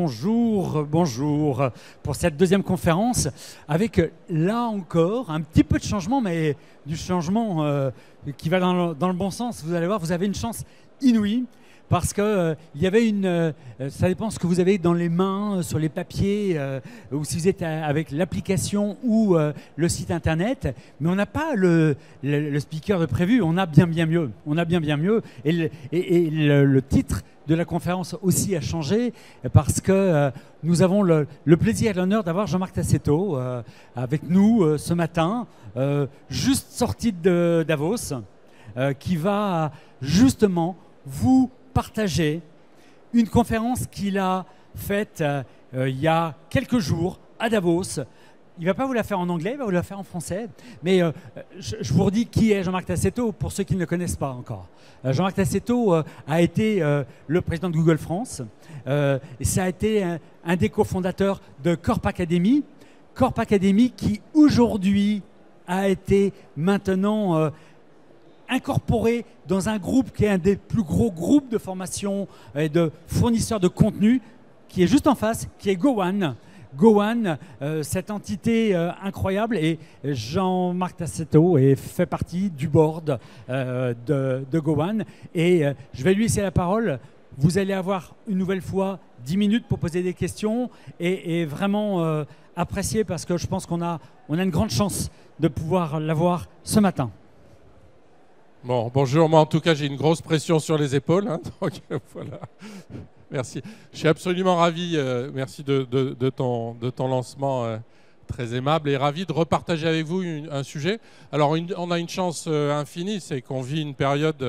Bonjour, bonjour pour cette deuxième conférence avec là encore un petit peu de changement, mais du changement qui va dans le bon sens. Vous allez voir, vous avez une chance inouïe parce que il y avait ça dépend ce que vous avez dans les mains, sur les papiers, ou si vous êtes avec l'application ou le site internet, mais on n'a pas le speaker de prévu, on a bien mieux. On a bien mieux. Et le titre de la conférence aussi a changé parce que nous avons le plaisir et l'honneur d'avoir Jean-Marc Tassetto avec nous ce matin, juste sorti de Davos, qui va justement vous partager une conférence qu'il a faite il y a quelques jours à Davos. Il ne va pas vous la faire en anglais, il va vous la faire en français. Mais je vous redis qui est Jean-Marc Tassetto pour ceux qui ne le connaissent pas encore. Jean-Marc Tassetto a été le président de Google France. Et ça a été un des cofondateurs de Corp Academy. Corp Academy qui aujourd'hui a été maintenant incorporé dans un groupe qui est un des plus gros groupes de formation et de fournisseurs de contenu qui est juste en face, qui est GoOne. GoOne, cette entité incroyable, et Jean-Marc Tassetto fait partie du board de GoOne. Et je vais lui laisser la parole. Vous allez avoir une nouvelle fois 10 minutes pour poser des questions et vraiment apprécier parce que je pense qu'on a une grande chance de pouvoir l'avoir ce matin. Bon, bonjour. Moi, en tout cas, j'ai une grosse pression sur les épaules. Hein, donc, voilà. Merci. Je suis absolument ravi. Merci de ton lancement très aimable et ravi de repartager avec vous un sujet. Alors, on a une chance infinie, c'est qu'on vit une période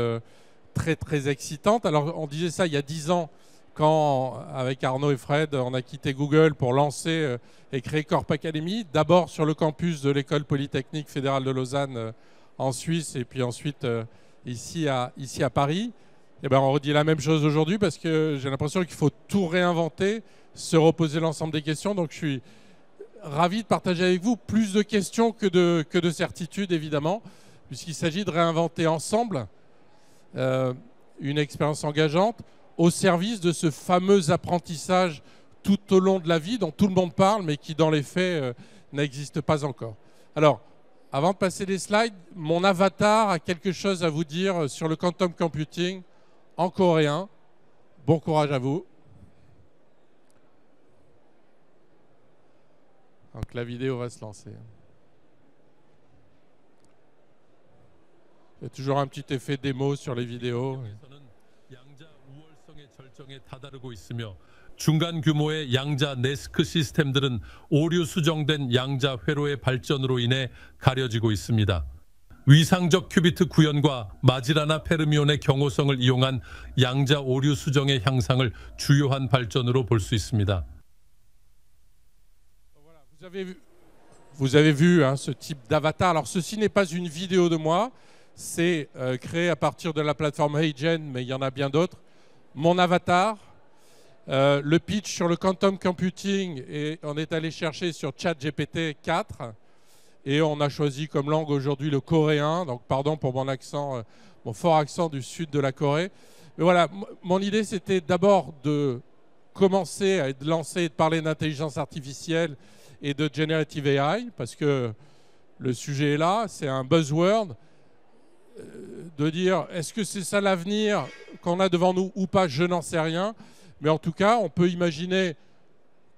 très excitante. Alors, on disait ça il y a 10 ans quand, avec Arnaud et Fred, on a quitté Google pour lancer et créer Corp Academy. D'abord sur le campus de l'École Polytechnique Fédérale de Lausanne en Suisse et puis ensuite ici à Paris. Et ben, on redit la même chose aujourd'hui parce que j'ai l'impression qu'il faut tout réinventer, se reposer l'ensemble des questions. Donc je suis ravi de partager avec vous plus de questions que de certitudes, évidemment, puisqu'il s'agit de réinventer ensemble une expérience engageante au service de ce fameux apprentissage tout au long de la vie dont tout le monde parle, mais qui dans les faits n'existe pas encore. Alors, avant de passer les slides, mon avatar a quelque chose à vous dire sur le quantum computing en coréen. Bon courage à vous. Donc la vidéo va se lancer. Il y a toujours un petit effet démo sur les vidéos. 중간 규모의 양자 네스크 시스템들은 오류 수정된 양자 회로의 발전으로 인해 가려지고 있습니다. 위상적 큐비트 구현과 마지라나 페르미온의 경호성을 이용한 양자 오류 수정의 향상을 주요한 발전으로 볼 수 있습니다. Vous avez vu hein, ce type d'avatar. Alors ceci n'est pas une vidéo de moi, c'est créé à partir de la plateforme HeyGen, mais il y en a bien d'autres. Mon avatar. Le pitch sur le quantum computing, et on est allé chercher sur ChatGPT 4 et on a choisi comme langue aujourd'hui le coréen, donc pardon pour mon accent, mon fort accent du sud de la Corée. Mais voilà, mon idée c'était d'abord de commencer à lancer et de parler d'intelligence artificielle et de generative AI parce que le sujet est là, c'est un buzzword, de dire est-ce que c'est ça l'avenir qu'on a devant nous ou pas, je n'en sais rien. Mais en tout cas, on peut imaginer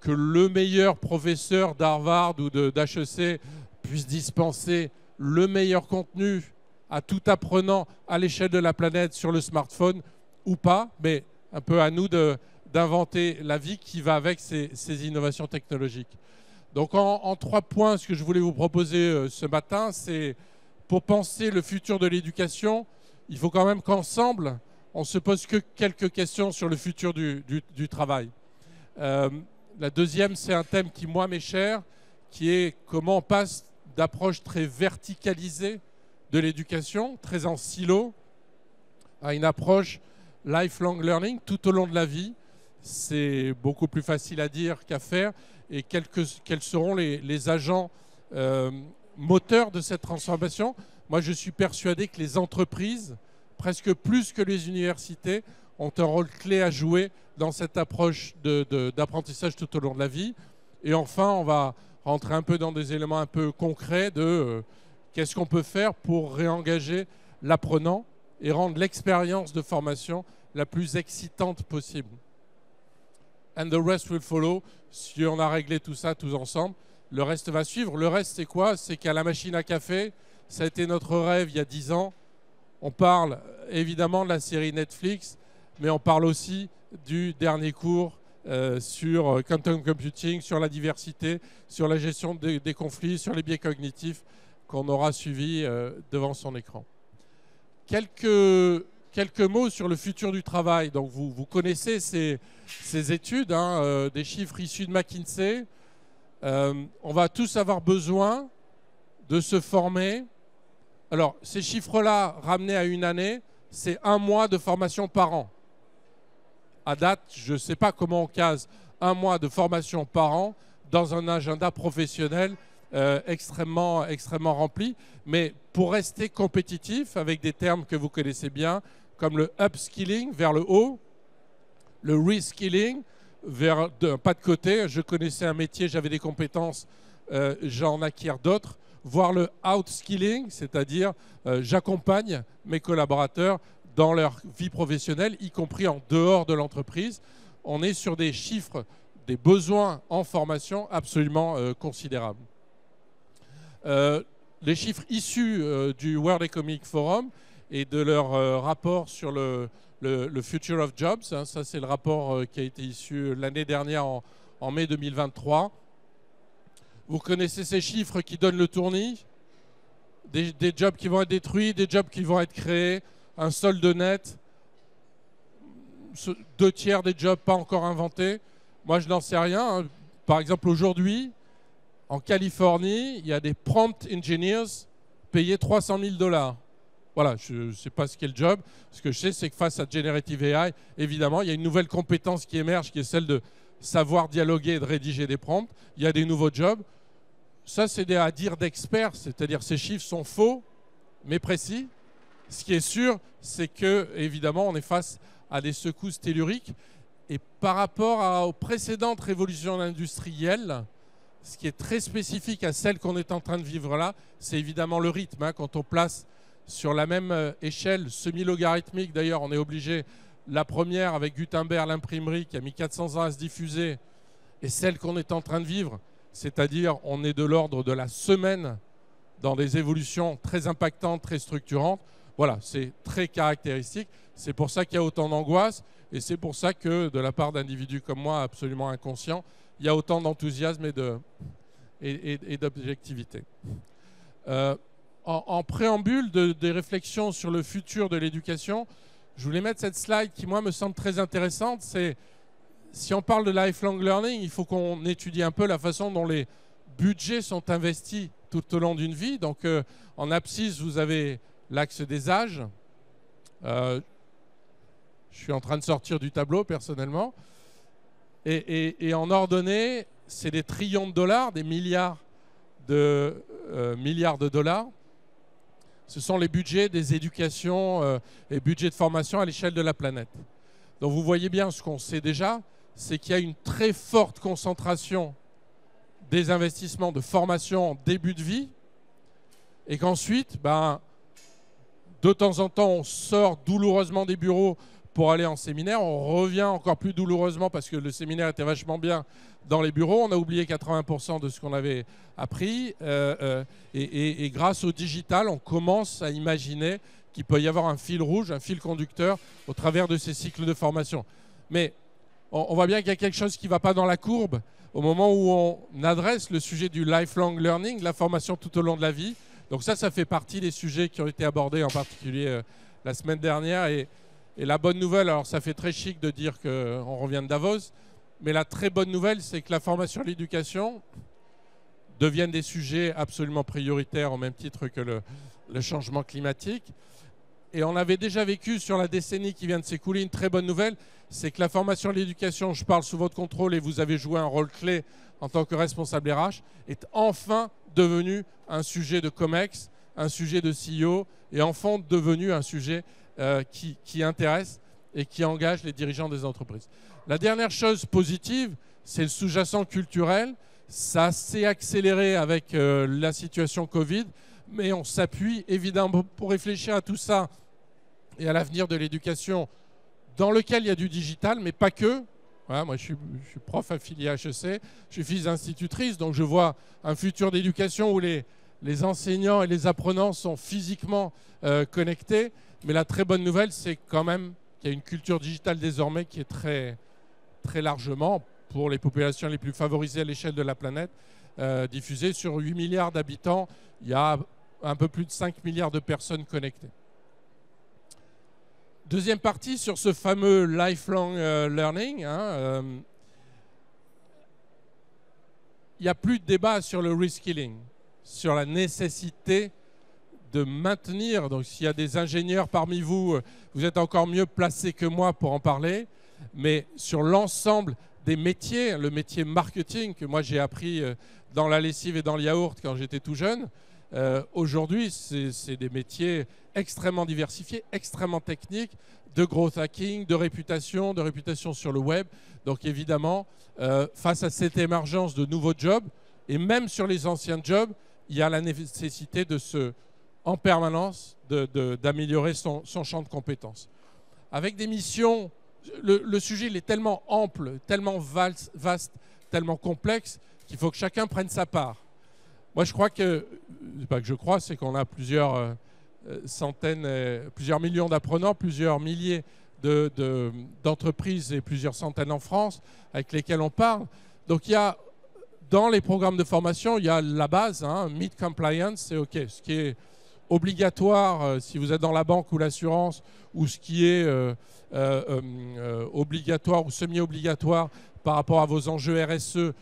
que le meilleur professeur d'Harvard ou d'HEC puisse dispenser le meilleur contenu à tout apprenant à l'échelle de la planète sur le smartphone ou pas, mais un peu à nous d'inventer la vie qui va avec ces innovations technologiques. Donc en 3 points, ce que je voulais vous proposer ce matin, c'est pour penser le futur de l'éducation, il faut quand même qu'ensemble, on ne se pose que quelques questions sur le futur du travail. La deuxième, c'est un thème qui, moi, m'est cher, qui est comment on passe d'approche très verticalisée de l'éducation, très en silo, à une approche lifelong learning, tout au long de la vie. C'est beaucoup plus facile à dire qu'à faire. Et quels seront les agents moteurs de cette transformation? Moi, je suis persuadé que les entreprises, presque plus que les universités, ont un rôle clé à jouer dans cette approche d'apprentissage tout au long de la vie. Et enfin, on va rentrer un peu dans des éléments un peu concrets de qu'est-ce qu'on peut faire pour réengager l'apprenant et rendre l'expérience de formation la plus excitante possible. And the rest will follow. Si on a réglé tout ça tous ensemble, le reste va suivre. Le reste, c'est quoi? C'est qu'à la machine à café, ça a été notre rêve il y a 10 ans. On parle évidemment de la série Netflix, mais on parle aussi du dernier cours sur quantum computing, sur la diversité, sur la gestion des conflits, sur les biais cognitifs qu'on aura suivi devant son écran. Quelques mots sur le futur du travail. Donc vous connaissez ces études, hein, des chiffres issus de McKinsey. On va tous avoir besoin de se former. Alors, ces chiffres-là, ramenés à une année, c'est 1 mois de formation par an. À date, je ne sais pas comment on case 1 mois de formation par an dans un agenda professionnel extrêmement rempli. Mais pour rester compétitif, avec des termes que vous connaissez bien, comme le upskilling vers le haut, le reskilling vers pas de côté. Je connaissais un métier, j'avais des compétences, j'en acquiers d'autres. Voire le outskilling, c'est-à-dire j'accompagne mes collaborateurs dans leur vie professionnelle, y compris en dehors de l'entreprise. On est sur des chiffres, des besoins en formation absolument considérables. Les chiffres issus du World Economic Forum et de leur rapport sur le Future of Jobs, hein, ça c'est le rapport qui a été issu l'année dernière en mai 2023. Vous connaissez ces chiffres qui donnent le tournis, des jobs qui vont être détruits, des jobs qui vont être créés, un solde net, 2/3 des jobs pas encore inventés. Moi, je n'en sais rien. Hein. Par exemple, aujourd'hui, en Californie, il y a des prompt engineers payés $300 000. Voilà, je ne sais pas ce qu'est le job. Ce que je sais, c'est que face à Generative AI, évidemment, il y a une nouvelle compétence qui émerge, qui est celle de savoir dialoguer et de rédiger des prompts. Il y a des nouveaux jobs. Ça, c'est à dire d'experts, c'est-à-dire ces chiffres sont faux, mais précis. Ce qui est sûr, c'est que, évidemment, on est face à des secousses telluriques. Et par rapport aux précédentes révolutions industrielles, ce qui est très spécifique à celle qu'on est en train de vivre là, c'est évidemment le rythme. Hein. Quand on place sur la même échelle semi-logarithmique, d'ailleurs, on est obligé, la première avec Gutenberg, l'imprimerie, qui a mis 400 ans à se diffuser, et celle qu'on est en train de vivre, c'est-à-dire on est de l'ordre de la semaine dans des évolutions très impactantes, très structurantes. Voilà, c'est très caractéristique. C'est pour ça qu'il y a autant d'angoisse et c'est pour ça que de la part d'individus comme moi, absolument inconscients, il y a autant d'enthousiasme et d'objectivité. En préambule des réflexions sur le futur de l'éducation, je voulais mettre cette slide qui, moi, me semble très intéressante. C'est, si on parle de lifelong learning, il faut qu'on étudie un peu la façon dont les budgets sont investis tout au long d'une vie. Donc, en abscisse, vous avez l'axe des âges. Je suis en train de sortir du tableau, personnellement. Et en ordonnée, c'est des trillions de dollars, des milliards de dollars. Ce sont les budgets des éducations et budgets de formation à l'échelle de la planète. Donc vous voyez bien ce qu'on sait déjà, c'est qu'il y a une très forte concentration des investissements de formation en début de vie et qu'ensuite, de temps en temps, on sort douloureusement des bureaux pour aller en séminaire. On revient encore plus douloureusement parce que le séminaire était vachement bien dans les bureaux. On a oublié 80% de ce qu'on avait appris. Et grâce au digital, on commence à imaginer qu'il peut y avoir un fil rouge, un fil conducteur au travers de ces cycles de formation. Mais on voit bien qu'il y a quelque chose qui ne va pas dans la courbe au moment où on adresse le sujet du lifelong learning, la formation tout au long de la vie. Donc ça fait partie des sujets qui ont été abordés en particulier la semaine dernière. Et la bonne nouvelle, alors ça fait très chic de dire qu'on revient de Davos, mais la très bonne nouvelle, c'est que la formation et l'éducation deviennent des sujets absolument prioritaires au même titre que le changement climatique. Et on avait déjà vécu sur la décennie qui vient de s'écouler une très bonne nouvelle, c'est que la formation et l'éducation, je parle sous votre contrôle et vous avez joué un rôle clé en tant que responsable RH, est enfin devenu un sujet de COMEX, un sujet de CEO et enfin devenu un sujet qui intéresse et qui engage les dirigeants des entreprises. La dernière chose positive, c'est le sous-jacent culturel. Ça s'est accéléré avec la situation Covid, mais on s'appuie évidemment pour réfléchir à tout ça et à l'avenir de l'éducation dans lequel il y a du digital, mais pas que. Voilà, moi, je suis prof affilié à HEC, je suis fils d'institutrice, donc je vois un futur d'éducation où les enseignants et les apprenants sont physiquement connectés. Mais la très bonne nouvelle, c'est quand même qu'il y a une culture digitale désormais qui est très, très largement, pour les populations les plus favorisées à l'échelle de la planète, diffusée sur 8 milliards d'habitants. Il y a un peu plus de 5 milliards de personnes connectées. Deuxième partie sur ce fameux lifelong learning. Il n'y a plus de débat sur le reskilling, sur la nécessité de maintenir. Donc s'il y a des ingénieurs parmi vous, vous êtes encore mieux placés que moi pour en parler. Mais sur l'ensemble des métiers, le métier marketing que moi j'ai appris dans la lessive et dans le yaourt quand j'étais tout jeune, aujourd'hui c'est des métiers extrêmement diversifiés, extrêmement techniques, de growth hacking, de réputation sur le web. Donc évidemment, face à cette émergence de nouveaux jobs, et même sur les anciens jobs, il y a la nécessité en permanence d'améliorer son champ de compétences. Avec des missions, le sujet il est tellement ample, tellement vaste, tellement complexe, qu'il faut que chacun prenne sa part. Moi je crois que, c'est pas que je crois, c'est qu'on a plusieurs plusieurs millions d'apprenants, plusieurs milliers d'entreprises et plusieurs centaines en France avec lesquelles on parle. Donc il y a, dans les programmes de formation, il y a la base, MIT Compliance, c'est OK. Ce qui est obligatoire si vous êtes dans la banque ou l'assurance, ou ce qui est obligatoire ou semi-obligatoire par rapport à vos enjeux RSE,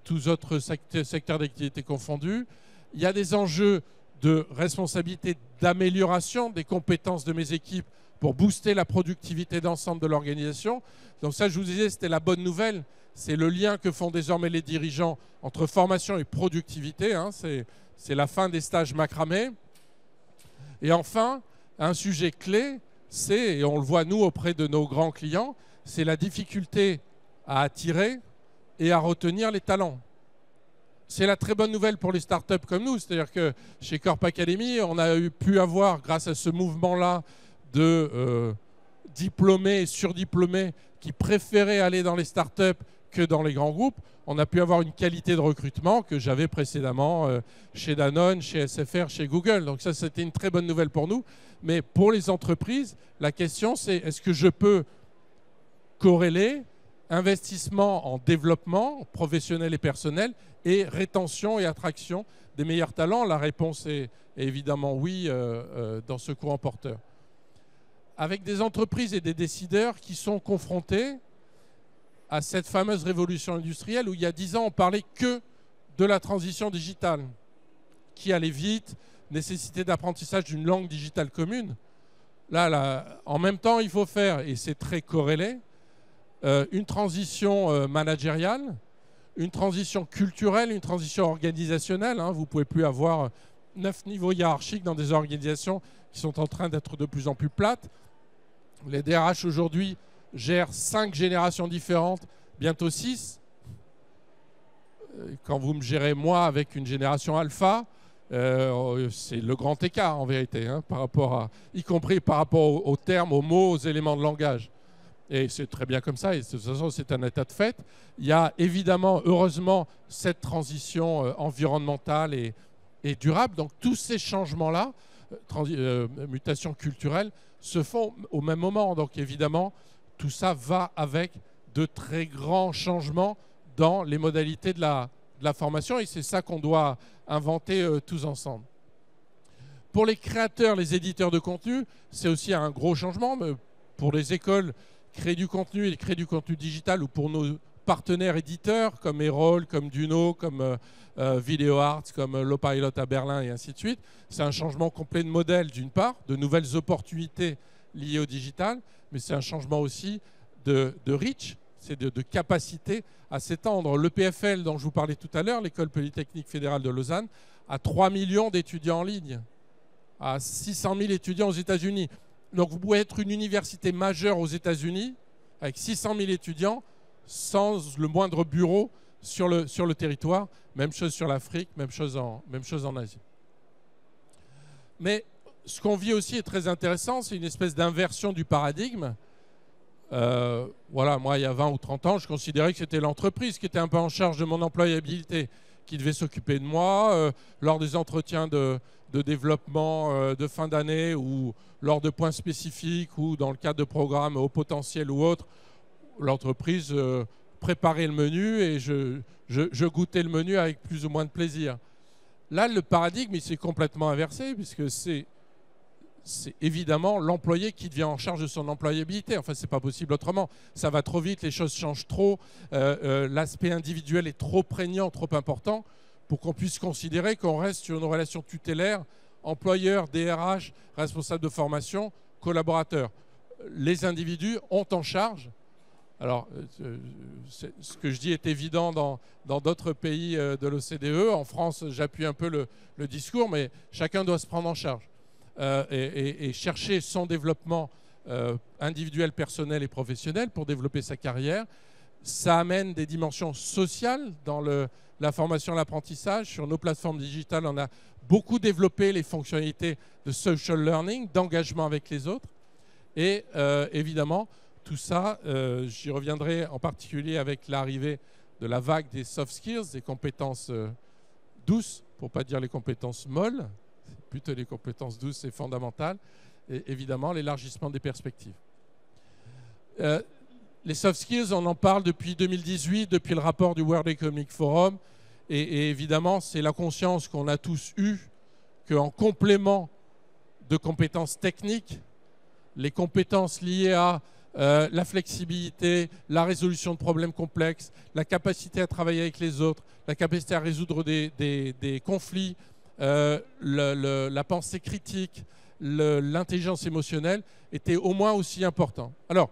tous autres secteurs d'activité confondus. Il y a des enjeux de responsabilité d'amélioration des compétences de mes équipes pour booster la productivité d'ensemble de l'organisation. Donc ça, je vous disais, c'était la bonne nouvelle. C'est le lien que font désormais les dirigeants entre formation et productivité. C'est la fin des stages macramés. Et enfin, un sujet clé, c'est, et on le voit nous auprès de nos grands clients, c'est la difficulté à attirer et à retenir les talents. C'est la très bonne nouvelle pour les startups comme nous. C'est-à-dire que chez Corp Academy, on a pu avoir, grâce à ce mouvement-là de diplômés et surdiplômés qui préféraient aller dans les startups que dans les grands groupes, on a pu avoir une qualité de recrutement que j'avais précédemment chez Danone, chez SFR, chez Google. Donc ça, c'était une très bonne nouvelle pour nous. Mais pour les entreprises, la question, c'est est-ce que je peux corréler investissement en développement professionnel et personnel et rétention et attraction des meilleurs talents? La réponse est évidemment oui dans ce courant porteur. Avec des entreprises et des décideurs qui sont confrontés à cette fameuse révolution industrielle où il y a 10 ans, on parlait que de la transition digitale, qui allait vite, nécessité d'apprentissage d'une langue digitale commune. Là, en même temps, il faut faire, et c'est très corrélé, une transition managériale, une transition culturelle, une transition organisationnelle. Vous ne pouvez plus avoir 9 niveaux hiérarchiques dans des organisations qui sont en train d'être de plus en plus plates. Les DRH aujourd'hui gèrent 5 générations différentes, bientôt 6. Quand vous me gérez moi avec une génération alpha, c'est le grand écart en vérité, par rapport y compris par rapport aux termes, aux mots, aux éléments de langage. Et c'est très bien comme ça, et de toute façon c'est un état de fait. Il y a évidemment, heureusement, cette transition environnementale et durable. Donc tous ces changements-là, mutations culturelles, se font au même moment. Donc évidemment, tout ça va avec de très grands changements dans les modalités de la formation, et c'est ça qu'on doit inventer tous ensemble. Pour les créateurs, les éditeurs de contenu, c'est aussi un gros changement. Mais pour les écoles, créer du contenu et créer du contenu digital, ou pour nos partenaires éditeurs comme Erol, comme Duno, comme Video Arts, comme Lopilot à Berlin et ainsi de suite, c'est un changement complet de modèle d'une part, de nouvelles opportunités liées au digital, mais c'est un changement aussi de reach, c'est de capacité à s'étendre. L'EPFL dont je vous parlais tout à l'heure, l'École Polytechnique Fédérale de Lausanne, a 3 millions d'étudiants en ligne, à 600 000 étudiants aux États-Unis. Donc vous pouvez être une université majeure aux États-Unis avec 600 000 étudiants sans le moindre bureau sur le territoire. Même chose sur l'Afrique, même chose en Asie. Mais ce qu'on vit aussi est très intéressant, c'est une espèce d'inversion du paradigme. Voilà, moi, il y a 20 ou 30 ans, je considérais que c'était l'entreprise qui était un peu en charge de mon employabilité, qui devait s'occuper de moi lors des entretiens de développement de fin d'année ou lors de points spécifiques ou dans le cadre de programmes au potentiel ou autres. L'entreprise préparait le menu et je goûtais le menu avec plus ou moins de plaisir. Là, le paradigme, il s'est complètement inversé puisque c'est évidemment l'employé qui devient en charge de son employabilité. Enfin, c'est pas possible autrement. Ça va trop vite, les choses changent trop. L'aspect individuel est trop prégnant, trop important pour qu'on puisse considérer qu'on reste sur une relation tutélaire, employeur, DRH, responsable de formation, collaborateur. Les individus ont en charge. Alors, ce que je dis est évident dans d'autres pays de l'OCDE. En France, j'appuie un peu le discours, mais chacun doit se prendre en charge. Et chercher son développement individuel, personnel et professionnel pour développer sa carrière. Ça amène des dimensions sociales dans la formation et l'apprentissage. Sur nos plateformes digitales, on a beaucoup développé les fonctionnalités de social learning, d'engagement avec les autres. Et évidemment, tout ça, j'y reviendrai en particulier avec l'arrivée de la vague des soft skills, des compétences douces, pour ne pas dire les compétences molles. Plutôt les compétences douces et fondamentales, et évidemment l'élargissement des perspectives. Les soft skills, on en parle depuis 2018, depuis le rapport du World Economic Forum, et évidemment c'est la conscience qu'on a tous eue qu'en complément de compétences techniques, les compétences liées à la flexibilité, la résolution de problèmes complexes, la capacité à travailler avec les autres, la capacité à résoudre des conflits, la pensée critique, l'intelligence émotionnelle étaient au moins aussi importants. Alors,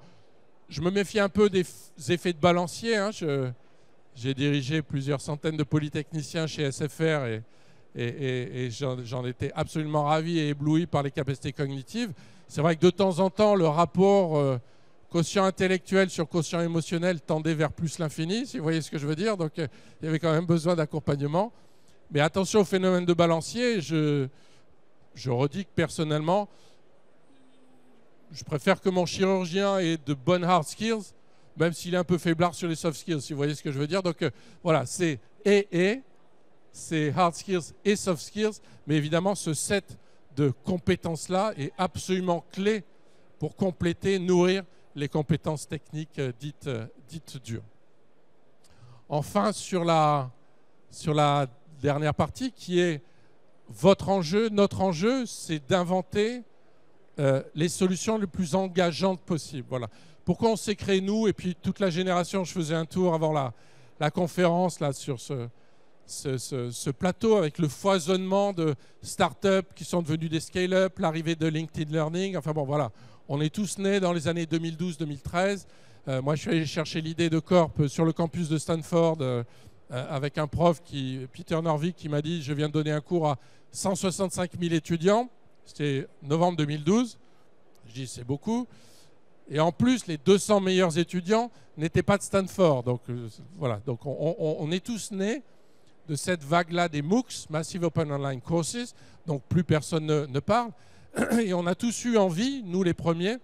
je me méfie un peu des effets de balancier. Hein. J'ai dirigé plusieurs centaines de polytechniciens chez SFR et j'en étais absolument ravi et ébloui par les capacités cognitives. C'est vrai que de temps en temps, le rapport quotient intellectuel sur quotient émotionnel tendait vers plus l'infini, si vous voyez ce que je veux dire. Donc, il y avait quand même besoin d'accompagnement. Mais attention au phénomène de balancier, je redis que personnellement, je préfère que mon chirurgien ait de bonnes hard skills, même s'il est un peu faiblard sur les soft skills, si vous voyez ce que je veux dire. Donc voilà, c'est hard skills et soft skills, mais évidemment ce set de compétences-là est absolument clé pour compléter, nourrir les compétences techniques dites dures. Enfin, sur la dernière partie qui est votre enjeu, notre enjeu, c'est d'inventer les solutions les plus engageantes possibles. Voilà. Pourquoi on s'est créé, nous, et puis toute la génération, je faisais un tour avant la conférence là, sur ce plateau avec le foisonnement de startups qui sont devenus des scale-up, l'arrivée de LinkedIn Learning, enfin bon voilà, on est tous nés dans les années 2012-2013. Moi, je suis allé chercher l'idée de Corp sur le campus de Stanford avec un prof, Peter Norvig, qui m'a dit « Je viens de donner un cours à 165 000 étudiants ». C'était novembre 2012. Je dis « C'est beaucoup ». Et en plus, les 200 meilleurs étudiants n'étaient pas de Stanford. Donc voilà, donc on est tous nés de cette vague-là des MOOCs, Massive Open Online Courses, donc plus personne ne parle. Et on a tous eu envie, nous les premiers,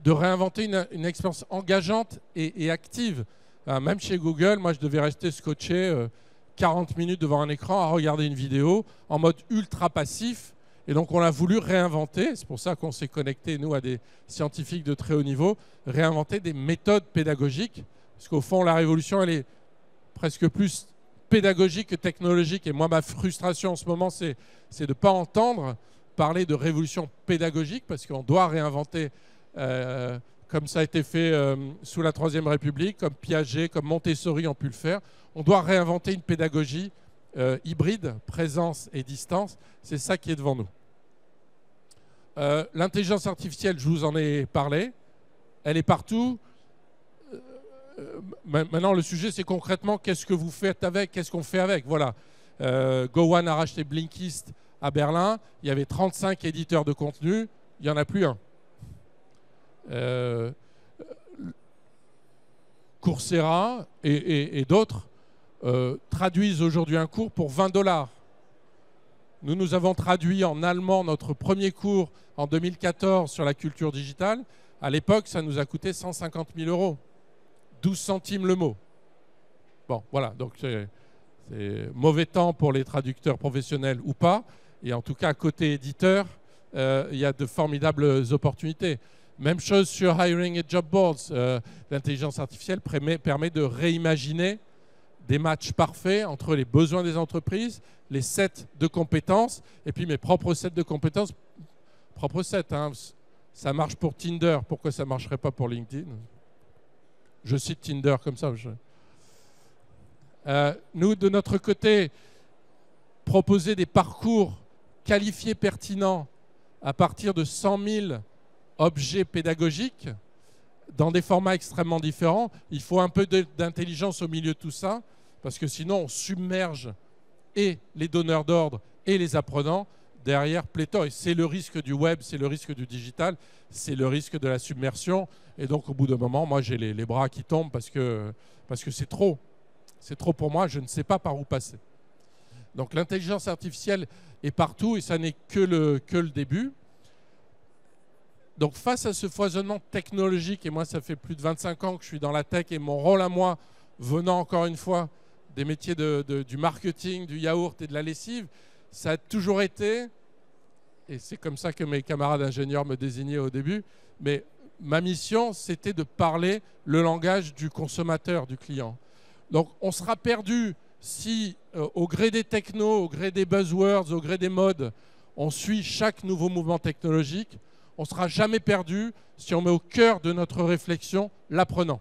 de réinventer une expérience engageante et active. Même chez Google, moi je devais rester scotché 40 minutes devant un écran à regarder une vidéo en mode ultra passif. Et donc on a voulu réinventer, c'est pour ça qu'on s'est connecté, nous, à des scientifiques de très haut niveau, réinventer des méthodes pédagogiques. Parce qu'au fond, la révolution, elle est presque plus pédagogique que technologique. Et moi, ma frustration en ce moment, c'est de ne pas entendre parler de révolution pédagogique, parce qu'on doit réinventer, comme ça a été fait sous la Troisième République, comme Piaget, comme Montessori ont pu le faire. On doit réinventer une pédagogie hybride, présence et distance. C'est ça qui est devant nous. L'intelligence artificielle, je vous en ai parlé. Elle est partout. Maintenant, le sujet, c'est concrètement qu'est-ce que vous faites avec, qu'est-ce qu'on fait avec. Voilà. Gowan a racheté Blinkist à Berlin. Il y avait 35 éditeurs de contenu. il n'y en a plus un. Coursera et d'autres traduisent aujourd'hui un cours pour 20 $. Nous avons traduit en allemand notre premier cours en 2014 sur la culture digitale. À l'époque, ça nous a coûté 150 000 €, 12 centimes le mot. Bon, voilà, donc c'est mauvais temps pour les traducteurs professionnels ou pas. Et en tout cas, côté éditeur, il y a de formidables opportunités. Même chose sur Hiring et Job Boards. L'intelligence artificielle permet de réimaginer des matchs parfaits entre les besoins des entreprises, les sets de compétences, et puis mes propres sets de compétences. Propres sets, hein. Ça marche pour Tinder, pourquoi ça ne marcherait pas pour LinkedIn? Je cite Tinder comme ça. Nous, de notre côté, proposer des parcours qualifiés pertinents à partir de 100 000 objets pédagogiques dans des formats extrêmement différents. Il faut un peu d'intelligence au milieu de tout ça, parce que sinon on submerge et les donneurs d'ordre et les apprenants derrière pléthore. Et c'est le risque du web, c'est le risque du digital, c'est le risque de la submersion. Et donc au bout d'un moment, moi j'ai les bras qui tombent parce que c'est trop. C'est trop pour moi, je ne sais pas par où passer. Donc l'intelligence artificielle est partout et ça n'est que le début. Donc face à ce foisonnement technologique, et moi ça fait plus de 25 ans que je suis dans la tech et mon rôle à moi, venant encore une fois des métiers du marketing, du yaourt et de la lessive, ça a toujours été, et c'est comme ça que mes camarades ingénieurs me désignaient au début, mais ma mission c'était de parler le langage du consommateur, du client. Donc on sera perdu si au gré des technos, au gré des buzzwords, au gré des modes, on suit chaque nouveau mouvement technologique. On ne sera jamais perdu si on met au cœur de notre réflexion l'apprenant.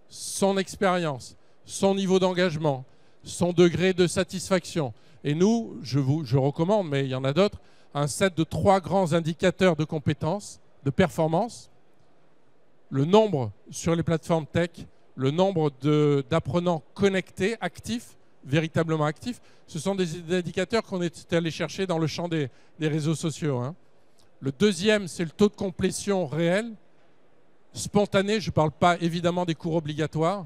Son expérience, son niveau d'engagement, son degré de satisfaction. Et nous, je recommande, mais il y en a d'autres, un set de 3 grands indicateurs de compétences, de performance. Le nombre sur les plateformes tech, le nombre d'apprenants connectés, actifs, véritablement actifs. Ce sont des indicateurs qu'on est allé chercher dans le champ des réseaux sociaux, hein. Le deuxième, c'est le taux de complétion réel, spontané. Je ne parle pas évidemment des cours obligatoires.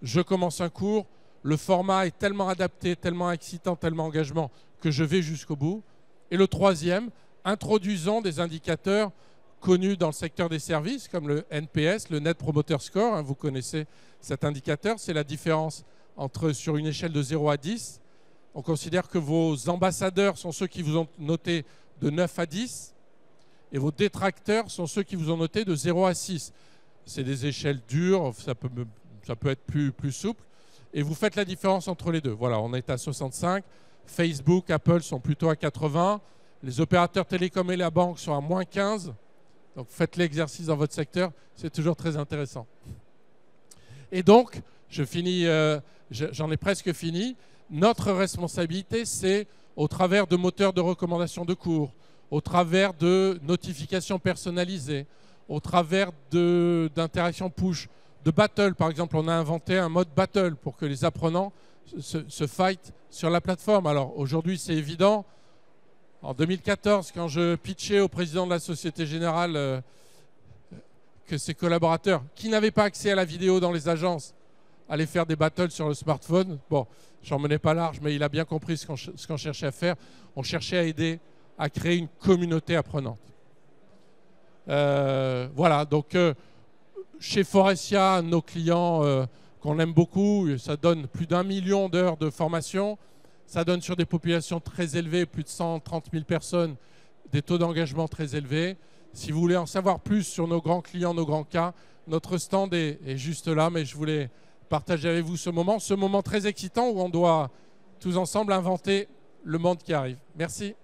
Je commence un cours, le format est tellement adapté, tellement excitant, tellement engagement que je vais jusqu'au bout. Et le troisième, introduisons des indicateurs connus dans le secteur des services, comme le NPS, le Net Promoter Score. Hein, vous connaissez cet indicateur, c'est la différence entre, sur une échelle de 0 à 10. On considère que vos ambassadeurs sont ceux qui vous ont noté de 9 à 10. Et vos détracteurs sont ceux qui vous ont noté de 0 à 6. C'est des échelles dures, ça peut être plus souple. Et vous faites la différence entre les deux. Voilà, on est à 65. Facebook, Apple sont plutôt à 80. Les opérateurs télécoms et la banque sont à moins 15. Donc faites l'exercice dans votre secteur, c'est toujours très intéressant. Et donc, j'en ai presque fini. Notre responsabilité, c'est au travers de moteurs de recommandation de cours, au travers de notifications personnalisées, au travers d'interactions push, de battle. Par exemple, on a inventé un mode battle pour que les apprenants se fight sur la plateforme. Alors aujourd'hui, c'est évident. En 2014, quand je pitchais au président de la Société Générale que ses collaborateurs, qui n'avaient pas accès à la vidéo dans les agences, allaient faire des battles sur le smartphone, bon, j'en menais pas large, mais il a bien compris ce qu'on cherchait à faire. On cherchait à aider à créer une communauté apprenante. Voilà, donc chez Forestia, nos clients qu'on aime beaucoup, ça donne plus d'1 million d'heures de formation, ça donne sur des populations très élevées, plus de 130 000 personnes, des taux d'engagement très élevés. Si vous voulez en savoir plus sur nos grands clients, nos grands cas, notre stand est juste là, mais je voulais partager avec vous ce moment très excitant où on doit tous ensemble inventer le monde qui arrive. Merci.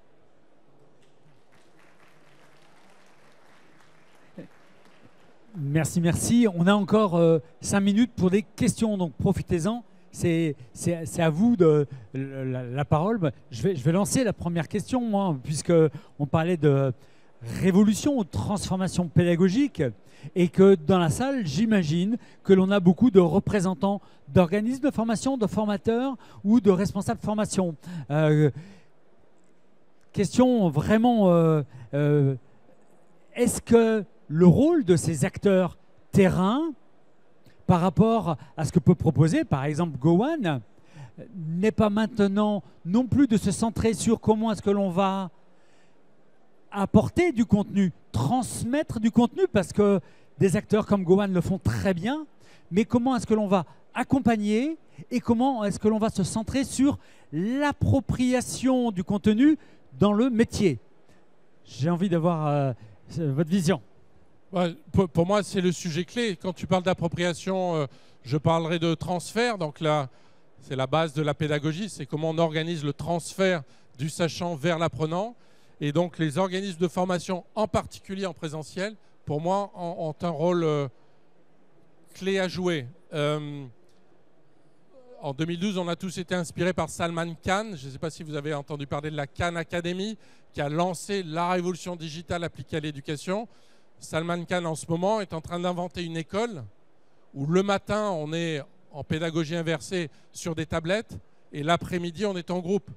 Merci, merci. On a encore 5 minutes pour des questions, donc profitez-en. C'est à vous la parole. Je vais lancer la première question, moi, puisqu'on parlait de révolution ou de transformation pédagogique et que dans la salle, j'imagine que l'on a beaucoup de représentants d'organismes de formation, de formateurs ou de responsables de formation. Question vraiment Est-ce que le rôle de ces acteurs terrain par rapport à ce que peut proposer par exemple Gowan n'est pas maintenant non plus de se centrer sur comment est-ce que l'on va apporter du contenu, transmettre du contenu, parce que des acteurs comme Gowan le font très bien, mais comment est-ce que l'on va accompagner et comment est-ce que l'on va se centrer sur l'appropriation du contenu dans le métier. J'ai envie d'avoir votre vision. Ouais, pour moi, c'est le sujet clé. Quand tu parles d'appropriation, je parlerai de transfert. Donc là, c'est la base de la pédagogie, c'est comment on organise le transfert du sachant vers l'apprenant. Et donc les organismes de formation, en particulier en présentiel, pour moi, ont un rôle clé à jouer. En 2012, on a tous été inspirés par Salman Khan. Je ne sais pas si vous avez entendu parler de la Khan Academy, qui a lancé la révolution digitale appliquée à l'éducation. Salman Khan, en ce moment, est en train d'inventer une école où le matin, on est en pédagogie inversée sur des tablettes et l'après-midi, on est en groupe.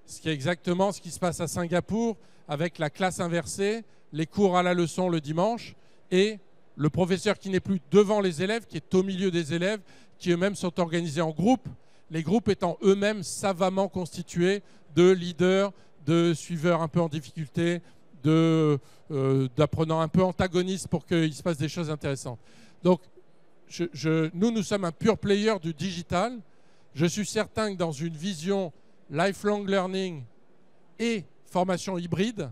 Ce qui est exactement ce qui se passe à Singapour avec la classe inversée, les cours à la leçon le dimanche et le professeur qui n'est plus devant les élèves, qui est au milieu des élèves, qui eux-mêmes sont organisés en groupes, les groupes étant eux-mêmes savamment constitués de leaders, de suiveurs un peu en difficulté, d'apprenants un peu antagonistes pour qu'il se passe des choses intéressantes. Donc, nous sommes un pure player du digital. Je suis certain que dans une vision lifelong learning et formation hybride,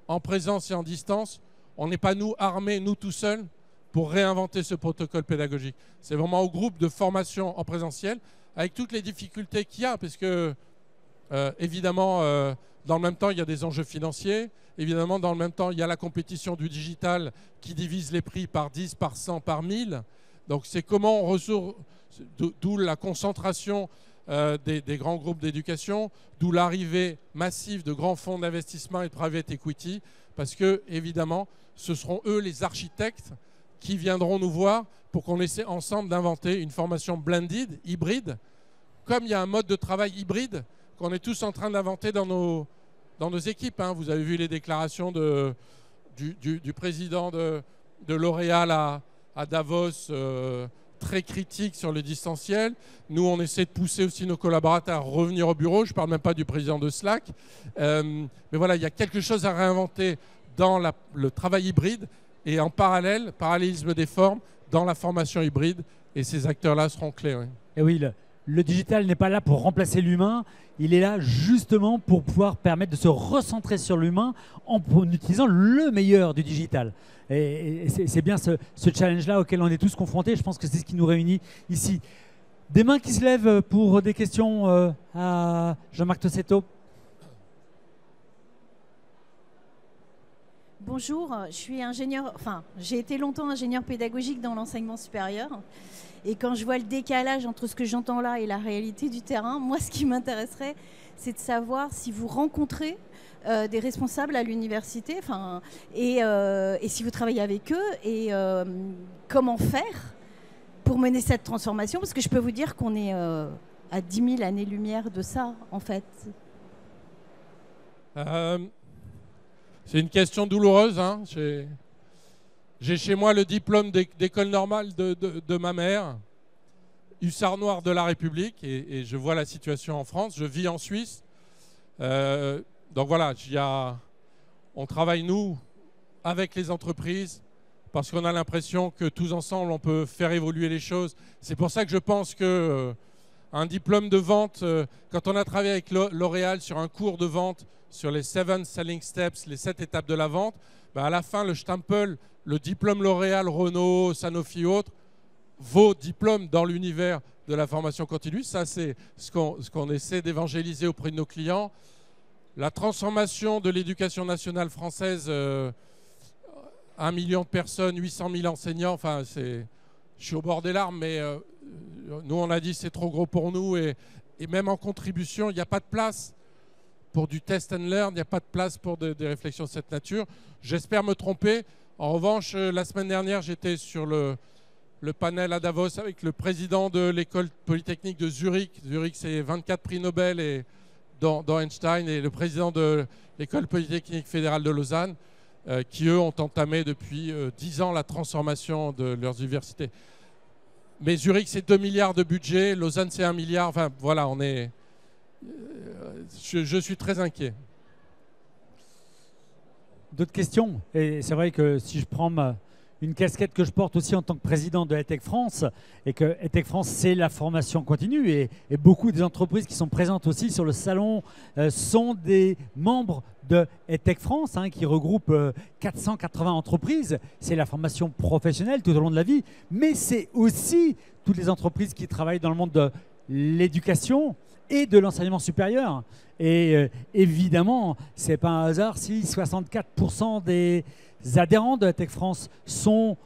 en présence et en distance, on n'est pas nous armés, nous tout seuls, pour réinventer ce protocole pédagogique. C'est vraiment au groupe de formation en présentiel, avec toutes les difficultés qu'il y a, parce que, évidemment, dans le même temps, il y a des enjeux financiers. Évidemment, dans le même temps, il y a la compétition du digital qui divise les prix par 10, par 100, par 1000. Donc, c'est comment on ressort, d'où la concentration des grands groupes d'éducation, d'où l'arrivée massive de grands fonds d'investissement et de private equity, parce que, évidemment, ce seront eux les architectes qui viendront nous voir pour qu'on essaie ensemble d'inventer une formation blended, hybride, comme il y a un mode de travail hybride qu'on est tous en train d'inventer dans nos équipes. Hein. Vous avez vu les déclarations du président de L'Oréal à Davos, très critique sur le distanciel. Nous, on essaie de pousser aussi nos collaborateurs à revenir au bureau. Je ne parle même pas du président de Slack. Mais voilà, il y a quelque chose à réinventer dans le travail hybride et en parallélisme des formes dans la formation hybride. Et ces acteurs-là seront clés. Oui. Et oui, le digital n'est pas là pour remplacer l'humain. Il est là justement pour pouvoir permettre de se recentrer sur l'humain en utilisant le meilleur du digital. Et c'est bien ce challenge-là auquel on est tous confrontés. Je pense que c'est ce qui nous réunit ici. Des mains qui se lèvent pour des questions à Jean-Marc Tossetto. Bonjour, je suis ingénieur, j'ai été longtemps ingénieur pédagogique dans l'enseignement supérieur. Et quand je vois le décalage entre ce que j'entends là et la réalité du terrain, moi, ce qui m'intéresserait, c'est de savoir si vous rencontrez des responsables à l'université, et si vous travaillez avec eux, et comment faire pour mener cette transformation, parce que je peux vous dire qu'on est à 10 000 années-lumière de ça, en fait. C'est une question douloureuse. Hein. J'ai chez moi le diplôme d'école normale de ma mère, hussard noir de la République, et je vois la situation en France. Je vis en Suisse. Donc voilà, on travaille, nous, avec les entreprises, parce qu'on a l'impression que tous ensemble, on peut faire évoluer les choses. C'est pour ça que je pense qu'un diplôme de vente, quand on a travaillé avec L'Oréal sur un cours de vente, sur les 7 selling steps, les 7 étapes de la vente, à la fin, le Stempel, le diplôme L'Oréal, Renault, Sanofi ou autre, vos diplômes dans l'univers de la formation continue. Ça, c'est ce qu'on essaie d'évangéliser auprès de nos clients. La transformation de l'éducation nationale française, 1 million de personnes, 800 000 enseignants, je suis au bord des larmes, mais nous, on a dit c'est trop gros pour nous. Et même en contribution, il n'y a pas de place pour du test and learn, il n'y a pas de place pour des réflexions de cette nature. J'espère me tromper. En revanche, la semaine dernière, j'étais sur le panel à Davos avec le président de l'école polytechnique de Zurich. Zurich, c'est 24 prix Nobel et dont Einstein et le président de l'École polytechnique fédérale de Lausanne, qui eux ont entamé depuis 10 ans la transformation de leurs universités. Mais Zurich, c'est 2 milliards de budget, Lausanne, c'est 1 milliard. Enfin, voilà, on est... je suis très inquiet. D'autres questions? Et c'est vrai que si je prends une casquette que je porte aussi en tant que président de EdTech France, et que EdTech France, c'est la formation continue, et beaucoup des entreprises qui sont présentes aussi sur le salon sont des membres de EdTech France, hein, qui regroupe 480 entreprises. C'est la formation professionnelle tout au long de la vie, mais c'est aussi toutes les entreprises qui travaillent dans le monde de l'éducation et de l'enseignement supérieur. Et évidemment, ce n'est pas un hasard si 64% des adhérents de EdTech France sont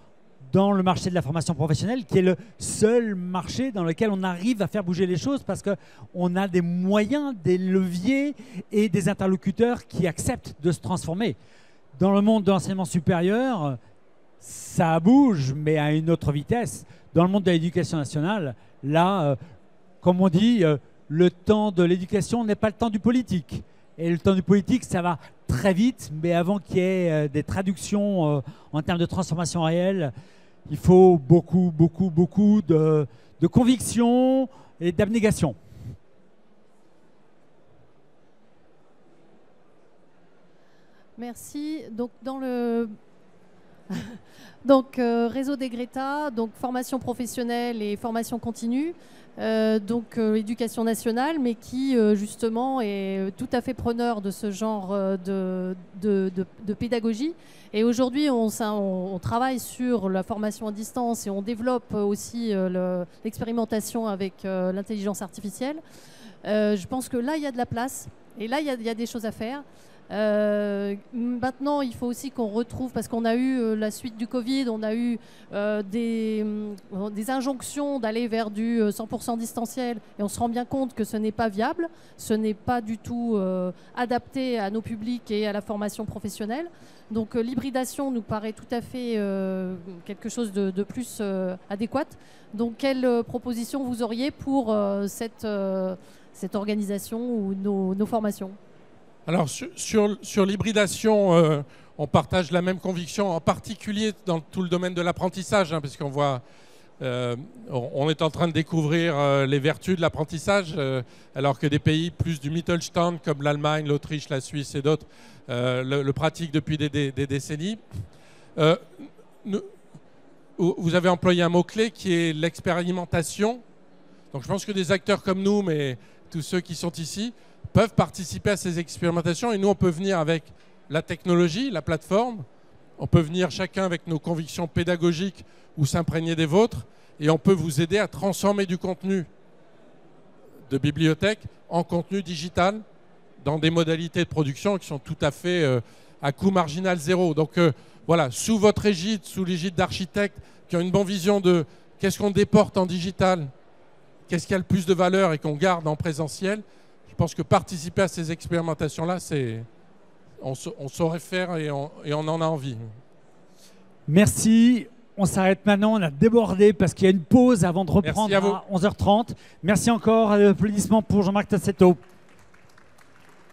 dans le marché de la formation professionnelle, qui est le seul marché dans lequel on arrive à faire bouger les choses parce qu'on a des moyens, des leviers et des interlocuteurs qui acceptent de se transformer. Dans le monde de l'enseignement supérieur, ça bouge, mais à une autre vitesse. Dans le monde de l'éducation nationale, là, comme on dit, le temps de l'éducation n'est pas le temps du politique. Et le temps du politique, ça va très vite, mais avant qu'il y ait des traductions en termes de transformation réelle, il faut beaucoup de conviction et d'abnégation. Merci. Donc, dans le réseau des Greta, donc formation professionnelle et formation continue, éducation nationale, mais qui justement est tout à fait preneur de ce genre de pédagogie. Et aujourd'hui, on travaille sur la formation à distance et on développe aussi l'expérimentation avec l'intelligence artificielle. Je pense que là, il y a de la place et là, il y a des choses à faire. Maintenant, il faut aussi qu'on retrouve, parce qu'on a eu la suite du Covid, on a eu des injonctions d'aller vers du 100% distanciel, et on se rend bien compte que ce n'est pas viable, ce n'est pas du tout adapté à nos publics et à la formation professionnelle. Donc l'hybridation nous paraît tout à fait quelque chose de plus adéquat. Donc quelle proposition vous auriez pour cette organisation ou nos formations ? Alors sur l'hybridation, on partage la même conviction, en particulier dans tout le domaine de l'apprentissage, hein, parce qu'on voit, on est en train de découvrir les vertus de l'apprentissage, alors que des pays plus du Mittelstand comme l'Allemagne, l'Autriche, la Suisse et d'autres le pratiquent depuis des décennies. Vous avez employé un mot-clé qui est l'expérimentation. Donc je pense que des acteurs comme nous, mais tous ceux qui sont ici, peuvent participer à ces expérimentations, et nous on peut venir avec la technologie, la plateforme, on peut venir chacun avec nos convictions pédagogiques ou s'imprégner des vôtres, et on peut vous aider à transformer du contenu de bibliothèque en contenu digital dans des modalités de production qui sont tout à fait à coût marginal zéro. Donc voilà, sous votre égide, sous l'égide d'architectes qui ont une bonne vision de qu'est-ce qu'on déporte en digital, qu'est-ce qui a le plus de valeur et qu'on garde en présentiel. Je pense que participer à ces expérimentations-là, on saurait faire et on en a envie. Merci. On s'arrête maintenant. On a débordé parce qu'il y a une pause avant de reprendre à 11h30. Merci encore. Applaudissements pour Jean-Marc Tassetto.